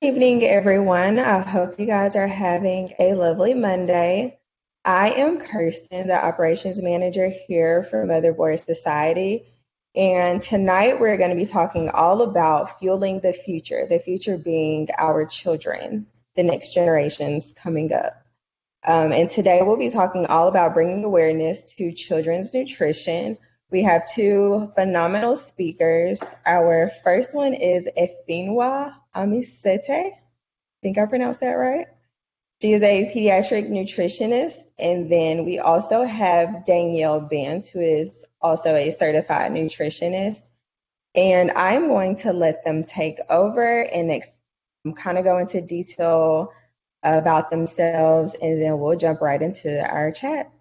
Evening, everyone. I hope you guys are having a lovely Monday. I am Kirsten, the operations manager here for Motherboard Society. And tonight we're going to be talking all about fueling the future being our children, the next generations coming up. And today we'll be talking all about bringing awareness to children's nutrition. We have two phenomenal speakers. Our first one is Efinwa Amisete. I think I pronounced that right. She is a pediatric nutritionist. And then we also have Danielle Bent, who is also a certified nutritionist. And I'm going to let them take over and kind of go into detail about themselves, and then we'll jump right into our chat.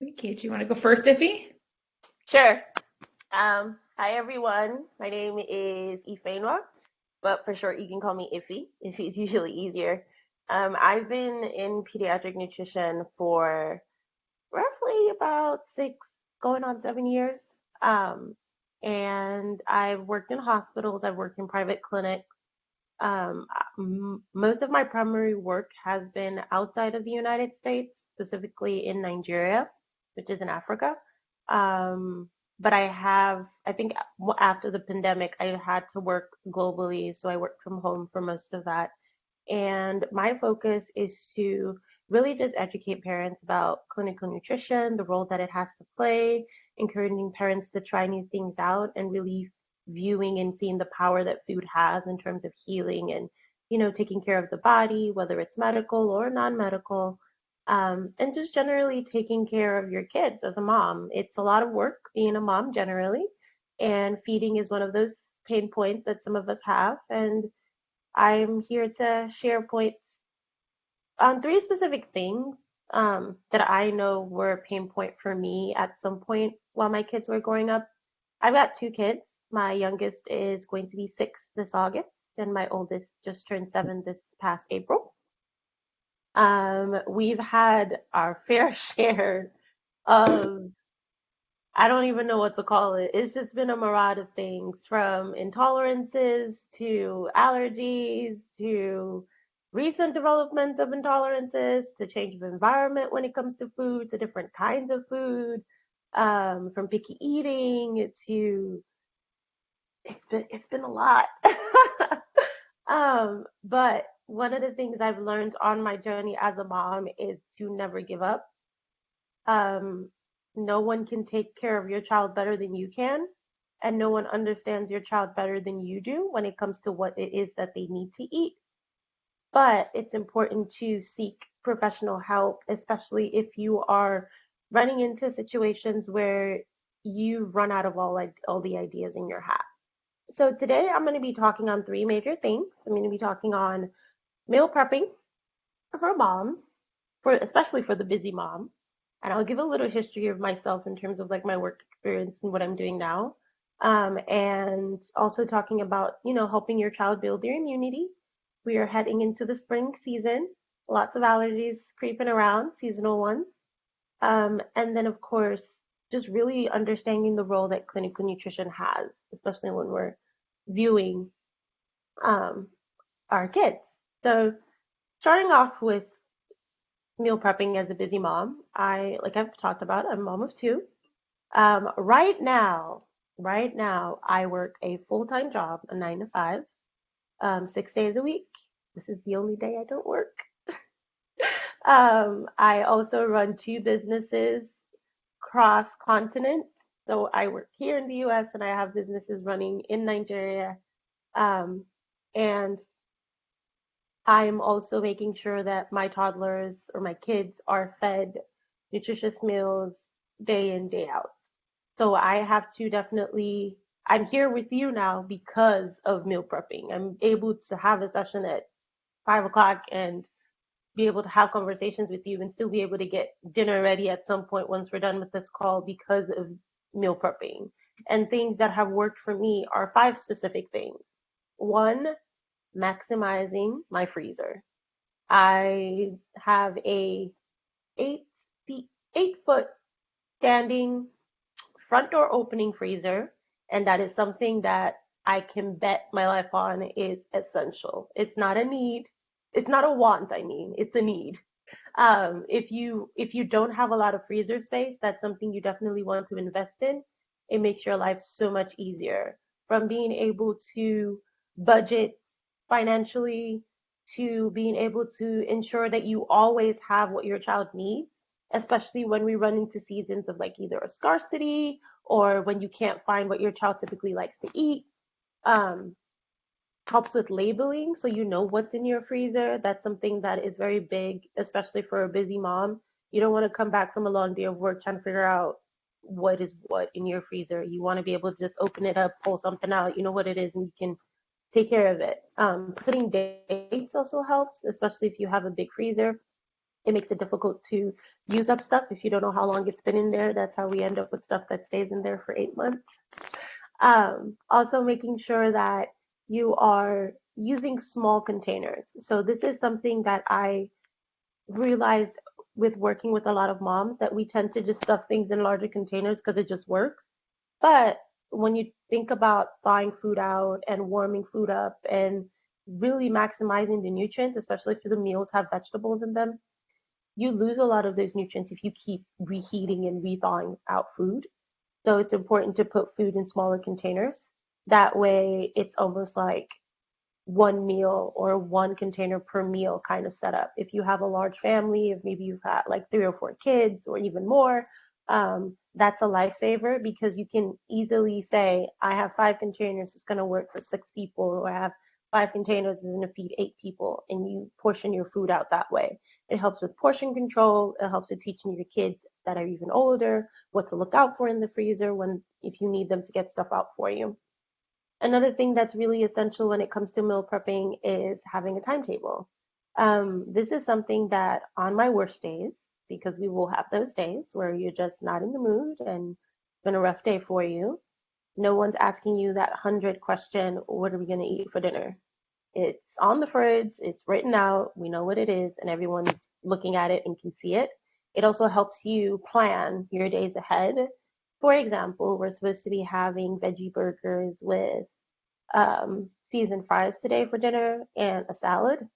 Okay, do you want to go first, Iffy? Sure. Hi everyone. My name is Ifeinwa, but for short you can call me Iffy. Iffy is usually easier. I've been in pediatric nutrition for roughly about 6 going on 7 years. Um, and I've worked in hospitals, I've worked in private clinics. Most of my primary work has been outside of the United States, specifically in Nigeria, which is in Africa. Um, but I think after the pandemic, I had to work globally, so I worked from home for most of that. And my focus is to really just educate parents about clinical nutrition, the role that it has to play, encouraging parents to try new things out, and really viewing and seeing the power that food has in terms of healing and, taking care of the body, whether it's medical or non-medical, and just generally taking care of your kids as a mom. It's a lot of work being a mom generally, and feeding is one of those pain points that some of us have. And I'm here to share points on three specific things that I know were a pain point for me at some point while my kids were growing up. I've got two kids. My youngest is going to be 6 this August, and my oldest just turned 7 this past April. We've had our fair share of, I don't even know what to call it. It's just been a myriad of things, from intolerances to allergies to recent developments of intolerances to change of environment when it comes to food, to different kinds of food, from picky eating to it's been a lot. But one of the things I've learned on my journey as a mom is to never give up. Um, no one can take care of your child better than you can, and no one understands your child better than you do when it comes to what it is that they need to eat. But it's important to seek professional help, especially if you are running into situations where you've run out of all the ideas in your hat. So today I'm going to be talking on three major things. I'm going to be talking on meal prepping for moms, for especially for the busy mom. And I'll give a little history of myself in terms of like my work experience and what I'm doing now. And also talking about, helping your child build their immunity. We are heading into the spring season, lots of allergies creeping around, seasonal ones. And then, of course, just really understanding the role that clinical nutrition has, especially when we're viewing um, our kids. So, starting off with meal prepping as a busy mom, like I've talked about, I'm a mom of two. Right now, I work a full-time job, a 9 to 5, 6 days a week. This is the only day I don't work. I also run two businesses cross continent. So I work here in the US and I have businesses running in Nigeria. Um, and I'm also making sure that my toddlers or my kids are fed nutritious meals day in, day out. So I have to definitely, I'm here with you now because of meal prepping. I'm able to have a session at 5 o'clock and be able to have conversations with you and still be able to get dinner ready at some point once we're done with this call because of meal prepping. And things that have worked for me are five specific things. One, maximizing my freezer. I have a 8 feet, 8 foot standing front door opening freezer, And that is something that I can bet my life on is essential. It's not a need. It's not a want, I mean, it's a need. If you don't have a lot of freezer space, that's something you definitely want to invest in. It makes your life so much easier. From being able to budget financially to being able to ensure that you always have what your child needs, especially when we run into seasons of like either a scarcity or when you can't find what your child typically likes to eat. Um, Helps with labeling so you know what's in your freezer. That's something that is very big, especially for a busy mom. You don't want to come back from a long day of work trying to figure out what is what in your freezer. You want to be able to just open it up, pull something out, you know what it is, and you can take care of it. Putting dates also helps, especially if you have a big freezer. It makes it difficult to use up stuff if you don't know how long it's been in there. That's how we end up with stuff that stays in there for 8 months. Also making sure that you are using small containers. So this is something that I realized with working with a lot of moms, that we tend to just stuff things in larger containers because it just works. But when you think about thawing food out and warming food up and really maximizing the nutrients, especially if the meals have vegetables in them, you lose a lot of those nutrients if you keep reheating and rethawing out food. So it's important to put food in smaller containers. That way, it's almost like one meal or one container per meal kind of setup. If you have a large family, if maybe you've got like 3 or 4 kids or even more, that's a lifesaver because you can easily say, I have 5 containers, it's going to work for 6 people, or I have 5 containers, it's going to feed 8 people, and you portion your food out that way. It helps with portion control. It helps with teaching your kids that are even older what to look out for in the freezer when if you need them to get stuff out for you. Another thing that's really essential when it comes to meal prepping is having a timetable. This is something that on my worst days, because we will have those days where you're just not in the mood and it's been a rough day for you, no one's asking you that 100 question, what are we going to eat for dinner? It's on the fridge, it's written out, we know what it is, and everyone's looking at it and can see it. It also helps you plan your days ahead. For example, we're supposed to be having veggie burgers with seasoned fries today for dinner and a salad.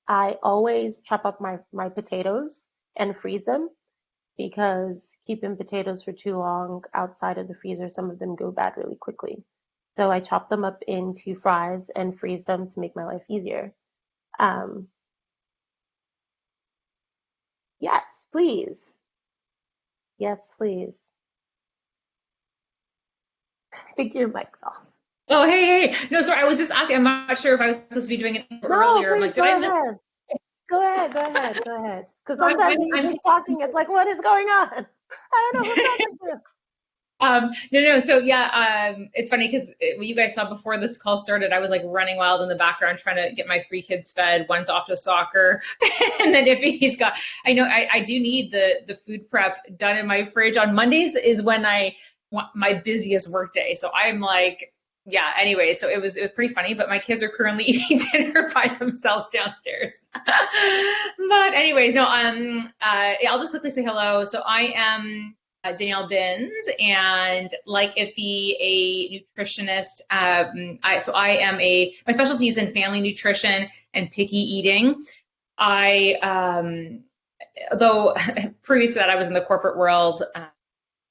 I always chop up my potatoes and freeze them because keeping potatoes for too long outside of the freezer, some of them go bad really quickly. So I chop them up into fries and freeze them to make my life easier. Um, yes, please. Yes, please. I think your mic's off. Oh, hey. No, sorry. I was just asking. I'm not sure if I was supposed to be doing it No, earlier. I'm please like, did I go miss? ahead. Go ahead. Because I'm, sometimes I'm, when you're I'm just talking, it's like, what is going on? I don't know who's talking to. no. So yeah, it's funny because you guys saw before this call started, I was like running wild in the background trying to get my 3 kids fed. One's off to soccer, and then if he's got, I know I do need the food prep done in my fridge. On Mondays is when I want my busiest work day. So I'm like, yeah. Anyway, so it was pretty funny. But my kids are currently eating dinner by themselves downstairs. But anyways, no. Yeah, I'll just quickly say hello. So I am. Danielle Binns, and like Iffy, a nutritionist. I am my specialty is in family nutrition and picky eating. Though previous to that, I was in the corporate world,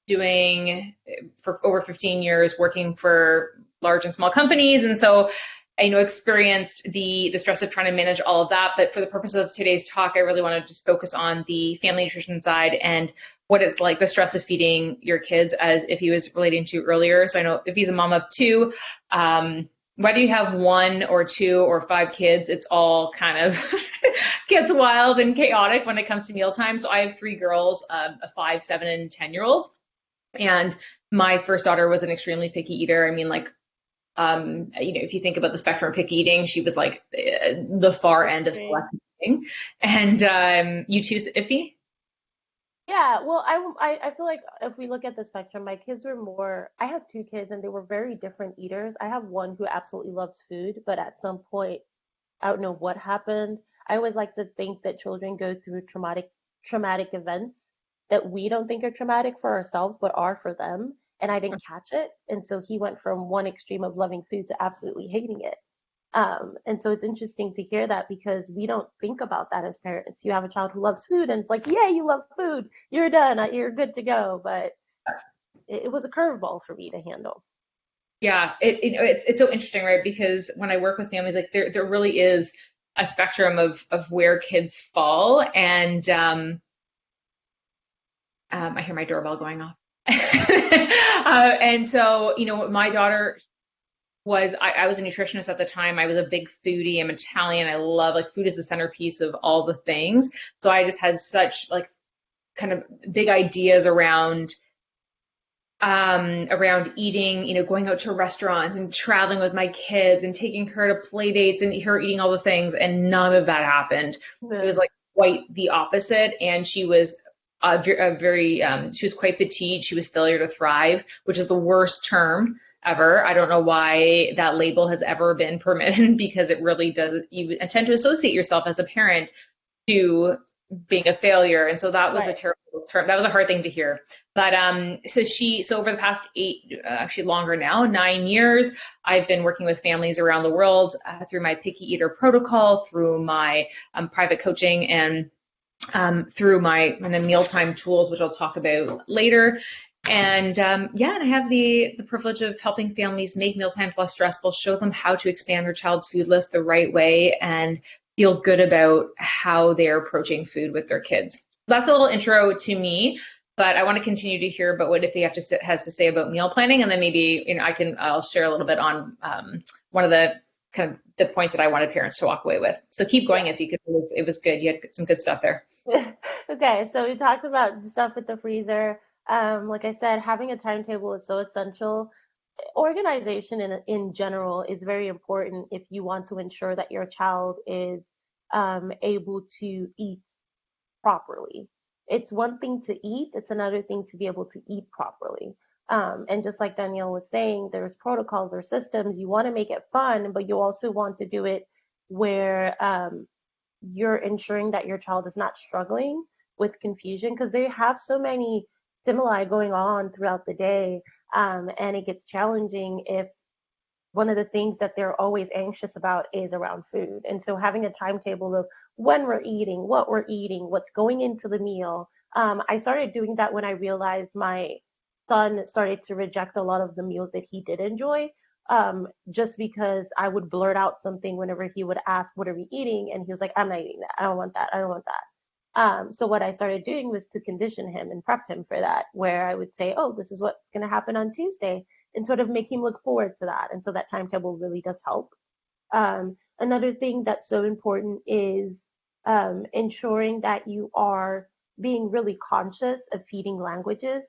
doing for over 15 years, working for large and small companies, and so I experienced the stress of trying to manage all of that. But for the purpose of today's talk, I really want to just focus on the family nutrition side and what it's like, the stress of feeding your kids, as if he was relating to earlier. So I know if he's a mom of 2, whether you have 1 or 2 or 5 kids, it's all kind of gets wild and chaotic when it comes to mealtime. So I have 3 girls, a 5, 7, and 10-year-old. And my first daughter was an extremely picky eater. I mean, like, if you think about the spectrum of picky eating, she was like the far end of selective eating. And you too, Iffy? Yeah, well, I feel like if we look at the spectrum, my kids were more. I have 2 kids, and they were very different eaters. I have one who absolutely loves food, but at some point, I don't know what happened. I always like to think that children go through traumatic events that we don't think are traumatic for ourselves, but are for them. and I didn't catch it. And so he went from one extreme of loving food to absolutely hating it. And so it's interesting to hear that because we don't think about that as parents. You have a child who loves food and it's like, yeah, you love food. You're done. You're good to go. But it was a curveball for me to handle. Yeah, it's so interesting, right? Because when I work with families, like there really is a spectrum of where kids fall, and I hear my doorbell going off. And so, my daughter I was a nutritionist at the time. I was a big foodie. I'm Italian. I love like food is the centerpiece of all the things. So I just had such like kind of big ideas around eating, going out to restaurants and traveling with my kids and taking her to play dates and her eating all the things. And none of that happened. It was like quite the opposite. And she was she was quite petite. She was failure to thrive, which is the worst term ever. I don't know why that label has ever been permitted because it really does. You tend to associate yourself as a parent to being a failure. And so that was a terrible term. That was a hard thing to hear. But so over the past actually longer now, 9 years, I've been working with families around the world through my picky eater protocol, through my private coaching, and through my mealtime tools, which I'll talk about later. And and I have the privilege of helping families make mealtimes less stressful, show them how to expand their child's food list the right way, and feel good about how they're approaching food with their kids. That's a little intro to me, but I want to continue to hear about what Iffy has to say about meal planning, and then maybe I'll share a little bit on one of the kind of the points that I wanted parents to walk away with. So keep going, Iffy, because it was good. You had some good stuff there. Okay, so we talked about stuff with the freezer. Like I said, having a timetable is so essential. Organization in general is very important if you want to ensure that your child is able to eat properly. It's one thing to eat, it's another thing to be able to eat properly. And just like Danielle was saying, there's protocols or systems. You want to make it fun, but you also want to do it where you're ensuring that your child is not struggling with confusion because they have so many stimuli going on throughout the day. And it gets challenging if one of the things that they're always anxious about is around food. And so having a timetable of when we're eating, what we're eating, what's going into the meal. I started doing that when I realized my son started to reject a lot of the meals that he did enjoy, just because I would blurt out something whenever he would ask, what are we eating? And he was like, I'm not eating that. I don't want that. I don't want that. So what I started doing was to condition him and prep him for that, where I would say, oh, this is what's going to happen on Tuesday, and sort of make him look forward to that. And so that timetable really does help. Another thing that's so important is ensuring that you are being really conscious of feeding languages.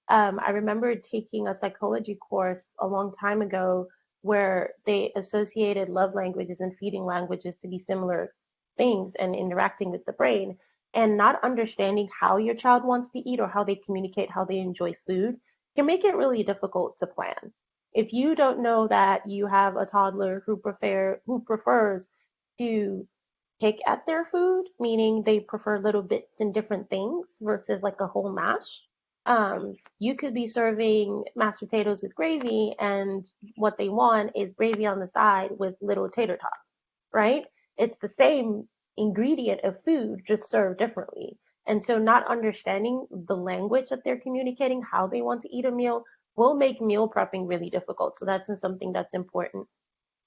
I remember taking a psychology course a long time ago where they associated love languages and feeding languages to be similar things and interacting with the brain. And not understanding how your child wants to eat or how they communicate how they enjoy food can make it really difficult to plan. If you don't know that you have a toddler who prefers to pick at their food, meaning they prefer little bits and different things versus like a whole mash, you could be serving mashed potatoes with gravy, and what they want is gravy on the side with little tater tots, right? It's the same ingredient of food, just served differently. And so, not understanding the language that they're communicating, how they want to eat a meal, will make meal prepping really difficult. So, that's something that's important.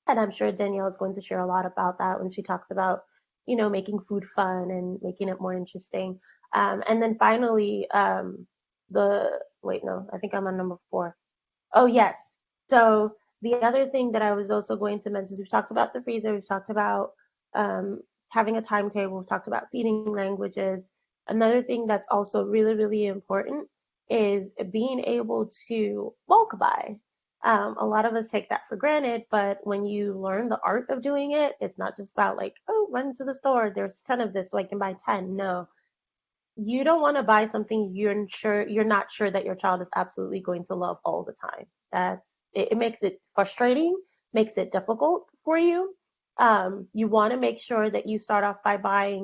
And I'm sure Danielle is going to share a lot about that when she talks about, making food fun and making it more interesting. And then finally, wait, no, I think I'm on number 4. Oh, yes. So the other thing that I was also going to mention is we've talked about the freezer, we've talked about having a timetable, we've talked about feeding languages. Another thing that's also really, really important is being able to bulk buy. A lot of us take that for granted, but when you learn the art of doing it, it's not just about like, oh, run to the store, there's 10 of this, so I can buy 10. No, you don't want to buy something you're not sure that your child is absolutely going to love all the time. It makes it frustrating, makes it difficult for you. You want to make sure that you start off by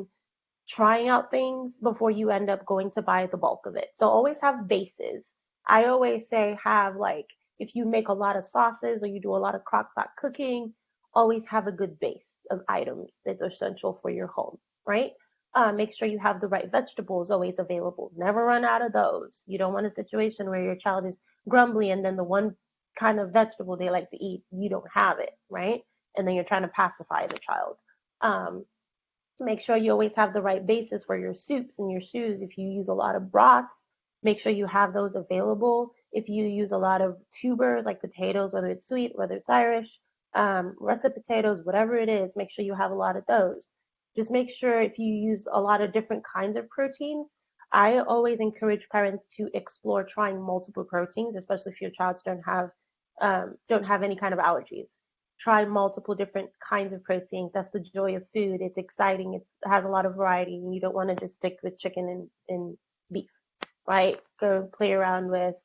trying out things before you end up going to buy the bulk of it. So always have bases. I always say have like, if you make a lot of sauces or you do a lot of crock pot cooking, always have a good base of items that's essential for your home, right? Make sure you have the right vegetables always available. Never run out of those. You don't want a situation where your child is grumbly and then the one kind of vegetable they like to eat, you don't have it, right? And then you're trying to pacify the child. Um, Make sure you always have the right basis for your soups and your stews. If you use a lot of broths, make sure you have those available. If you use a lot of tubers like potatoes, whether it's sweet, whether it's Irish, russet potatoes, whatever it is, make sure you have a lot of those. Just make sure if you use a lot of different kinds of proteins, I always encourage parents to explore trying multiple proteins, especially if your child don't have any kind of allergies. Try multiple different kinds of proteins. That's the joy of food. It's exciting. It has a lot of variety, and you don't want to just stick with chicken and beef, right? Go play around with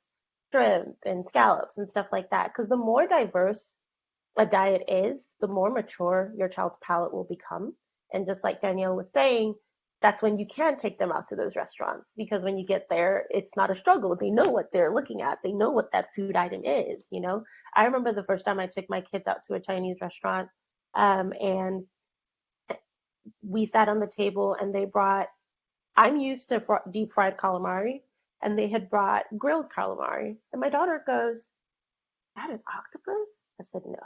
shrimp and scallops and stuff like that. Because the more diverse a diet is, the more mature your child's palate will become. And just like Danielle was saying, that's when you can take them out to those restaurants because when you get there, it's not a struggle. They know what they're looking at. They know what that food item is, you know? I remember the first time I took my kids out to a Chinese restaurant, and we sat on the table and they brought, I'm used to deep fried calamari, and they had brought grilled calamari. And my daughter goes, "Is that an octopus?" I said, "No,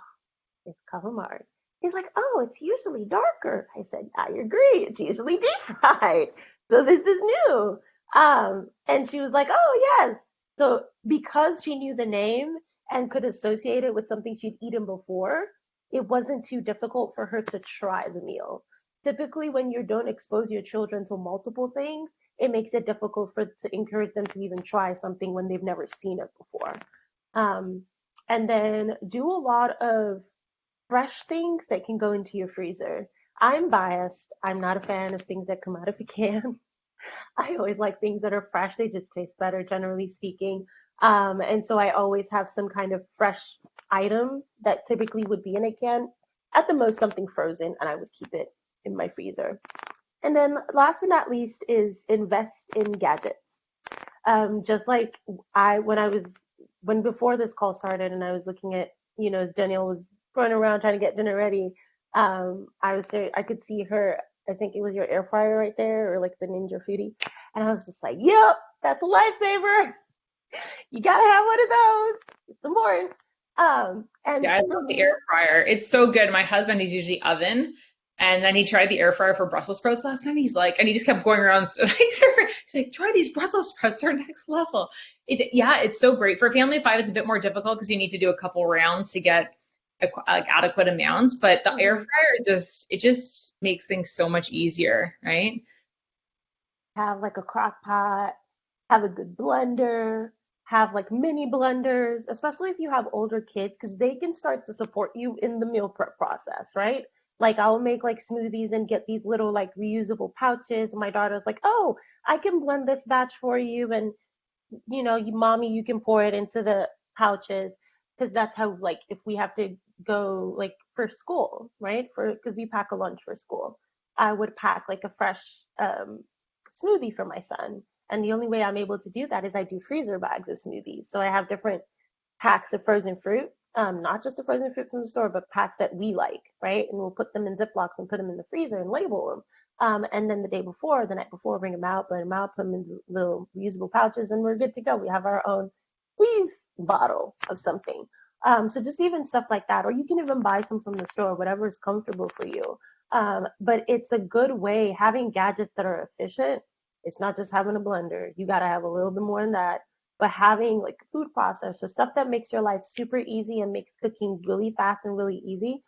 it's calamari." He's like, "Oh, it's usually darker." I said, "I agree. It's usually deep fried. So this is new." And she was like, "Oh, yes." So because she knew the name and could associate it with something she'd eaten before, it wasn't too difficult for her to try the meal. Typically, when you don't expose your children to multiple things, it makes it difficult to encourage them to even try something when they've never seen it before. Um, and then do a lot of fresh things that can go into your freezer. I'm biased. I'm not a fan of things that come out of a can. I always like things that are fresh. They just taste better, generally speaking. And so I always have some kind of fresh item that typically would be in a can. At the most, something frozen, and I would keep it in my freezer. And then last but not least is invest in gadgets. Just like when before this call started and I was looking at, as Danielle was running around trying to get dinner ready, I was there, I could see her, I think it was your air fryer right there or like the Ninja Foodie. And I was just like, yep, that's a lifesaver. You gotta have one of those. It's important. And Yeah, I for love the me, air fryer. It's so good. My husband is usually oven, and then he tried the air fryer for Brussels sprouts last night. He's like, and he just kept going around. So he's like, try these Brussels sprouts. They're next level. Yeah, it's so great for a family of five. It's a bit more difficult because you need to do a couple rounds to get like adequate amounts. But the air mhm, fryer just makes things so much easier, right? have like a crock pot, have a good blender, have like mini blenders, especially if you have older kids, because they can start to support you in the meal prep process, right? Like I'll make like smoothies and get these little like reusable pouches. My daughter's like, "Oh, I can blend this batch for you," and mommy, you can pour it into the pouches because that's how like if we have to go like for school, right? For because we pack a lunch for school, I would pack like a fresh um, smoothie for my son. And the only way I'm able to do that is I do freezer bags of smoothies. So I have different packs of frozen fruit, not just the frozen fruit from the store, but packs that we like, right? And we'll put them in Ziplocs and put them in the freezer and label them. And then the night before, bring them out, blend them out, put them in little reusable pouches, and we're good to go. We have our own squeeze bottle of something. So just even stuff like that, or you can even buy some from the store, whatever is comfortable for you. But it's a good way having gadgets that are efficient. It's not just having a blender. You got to have a little bit more than that, but having like a food processor, stuff that makes your life super easy and makes cooking really fast and really easy.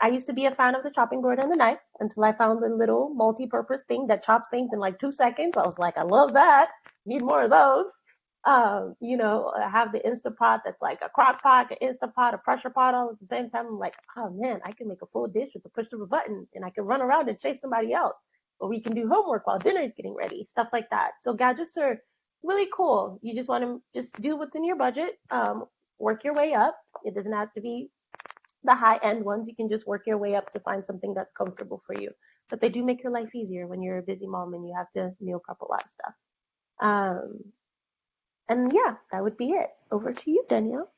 I used to be a fan of the chopping board and the knife until I found the little multi-purpose thing that chops things in like 2 seconds. I was like, I love that. Need more of those. I have the Instapot that's like a crock pot, an Instapot, a pressure pot all at the same time. I'm like, oh man, I can make a full dish with the push of a button and I can run around and chase somebody else. Or we can do homework while dinner is getting ready, stuff like that. So gadgets are really cool. You just want to just do what's in your budget, work your way up. It doesn't have to be the high end ones. You can just work your way up to find something that's comfortable for you. But they do make your life easier when you're a busy mom and you have to meal prep a lot of stuff. Um, And yeah, that would be it. Over to you, Danielle.